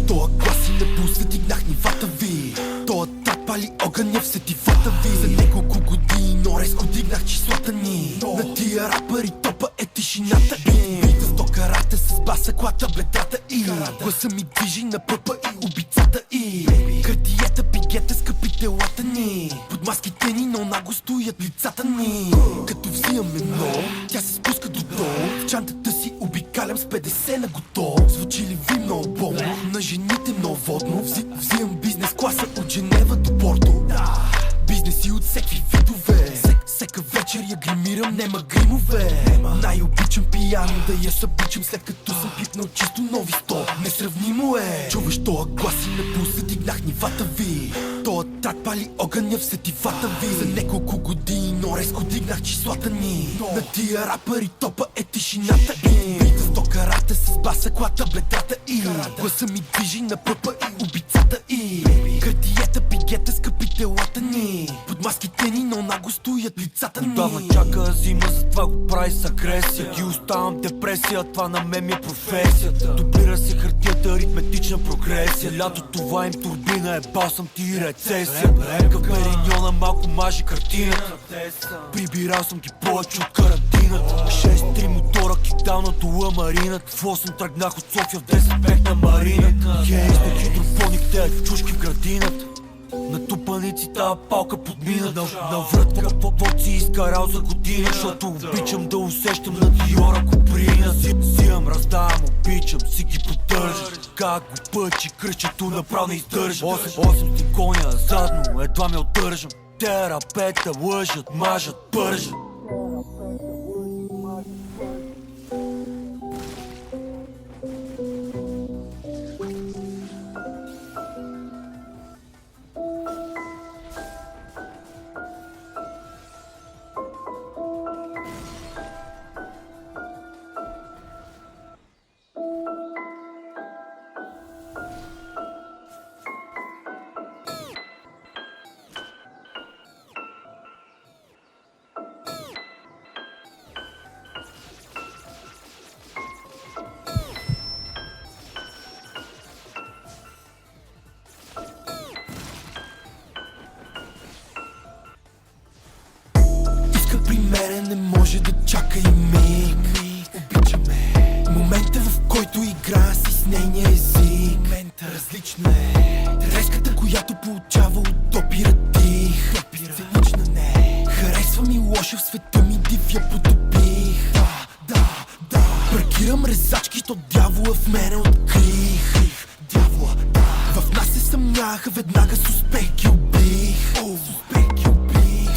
тоя глас и на пулса дигнах нивата ви. Тоя трак пали огъня в сетивата ви. За няколко години, но резко дигнах числата ни. На тия рапъри топа е тишината и бита 100 карата с баса, клата, бледата и гласа ми движи на пъпа и убийцата и картиета, пигета, скъпи телата ни. Под маските ни, но наго стоят лицата ни. Като взимам едно, тя се спуска до долу. В чантата си обикалям с 50 на готово. Звучи ли ви много болно? На жените много водно. Взимам бизнес класа от Женева до Порто. Бизнеси от всеки видове. Всека вечер я гримирам, нема гримове. Най-обичам пияно да я събичам, след като съм пипнал чисто нови 100. Несравнимо е. Чуваш тоя глас и на пулса дигнах нивата ви. Тоя трак пали огъня в сетивата ви. За няколко години, но резко дигнах числата ни. На тия рапъри топа е тишината и бита 100 карата с баса, клата, бледата и гласа ми движи на пъпа и убийцата и картиета, пигета, скъпи телата ни. Под маските ни, но наго стоят лицата ни. Отдавна чака зима, затова го прави с агресия. Ги оставам депресия, това на мен ми е професията. Дублира се хартията, аритметична прогресия. Лято това им турбина е балсам ти рецесия. Към периньона малко мажи картината. Прибирал съм ги повече от карантината. 6-3 мотора кидал на тула маринат. В 8 тръгнах от София, в 10 бех на марината. Хейс на хидрофоник, те в чушки в градината. Натупаници тая палка подмина. Наврат какво си изкарал за година. Защото обичам да усещам на Диора Куприна. Взимам, раздавам, обичам, си ги поддържам. Как го пъчи, кръчето направо не издържам. 8 ти коня задно, едва ме отдържам. Те рапета лъжат, мажат, пържат. При мене не може да чака и миг. Обичаме момента, в който играя си с нейния език. Момента различна е. Треската, която получава от допира дих. Цинична не. Харесва ми лоша, в света ми див я потопих. Да. Паркирам резачки, то дявола в мене открих. Дявола, в нас се съмняха, веднага с успех ги убих.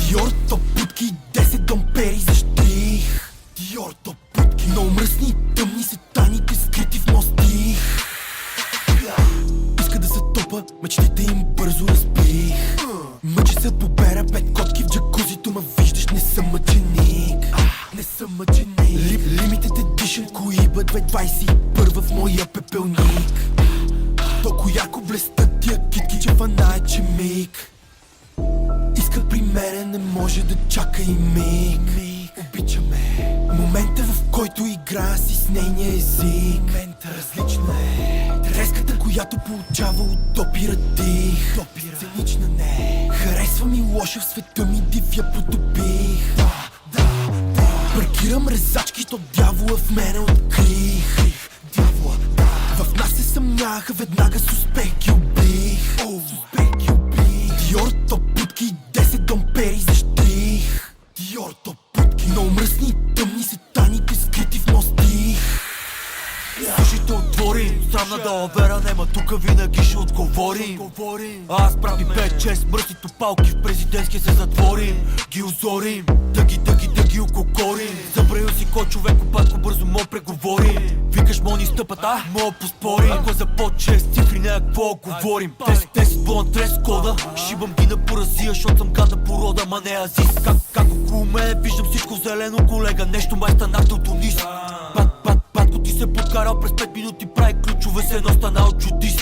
Диор топ путки, 10 домпери за щрих. Диор топ путки, много мръсни и тъмни са тайните скрити в мост стих. Иска да се топа, мечтите им бързо разбих. Мъчи се побера 5 котки в джакузито, ма виждаш, не съм мъченик. Не съм мъченик. Limited Edition Коиба 2021 в моя пепелник. Толкова яко блестят тия китки, че фана е че миг. Иска при мене, не може да чака и миг. Обичаме момента, в който играя си с нейния език. Момента различна е. Треската, която получава от допира дих. Цинична не. Харесва ми лоша, в света ми див я потопих. Да. Паркирам резачки, то дявола в мене открих. Дявола, в нас се съмняха, веднага с успех ги убих. Диор топ путки, 10 домпери за щрих. Диор топ путки, много мръсни и тъмни са тайните скрити в мост стих. Слушайте, отворим, срамна далавера нема, тука винаги ще отговорим. Аз прави 5-6 мръсни топалки, в президентския се затворим. Ги озорим, да ги ококорим. Забравил си кой човек, опатко бързо мо преговорим. Викаш мо ни стъпат, мо поспорим. Ако за под 6 цифри не какво говорим. 10 блон трес кода, шибам ги на поразия, защото съм гадна порода, ма не азис. Как около мене виждам всичко зелено, колега, нещо май станахте от Унис. Батко ти се подкарал през 5 минути, прави ключове, се едно станал чудис.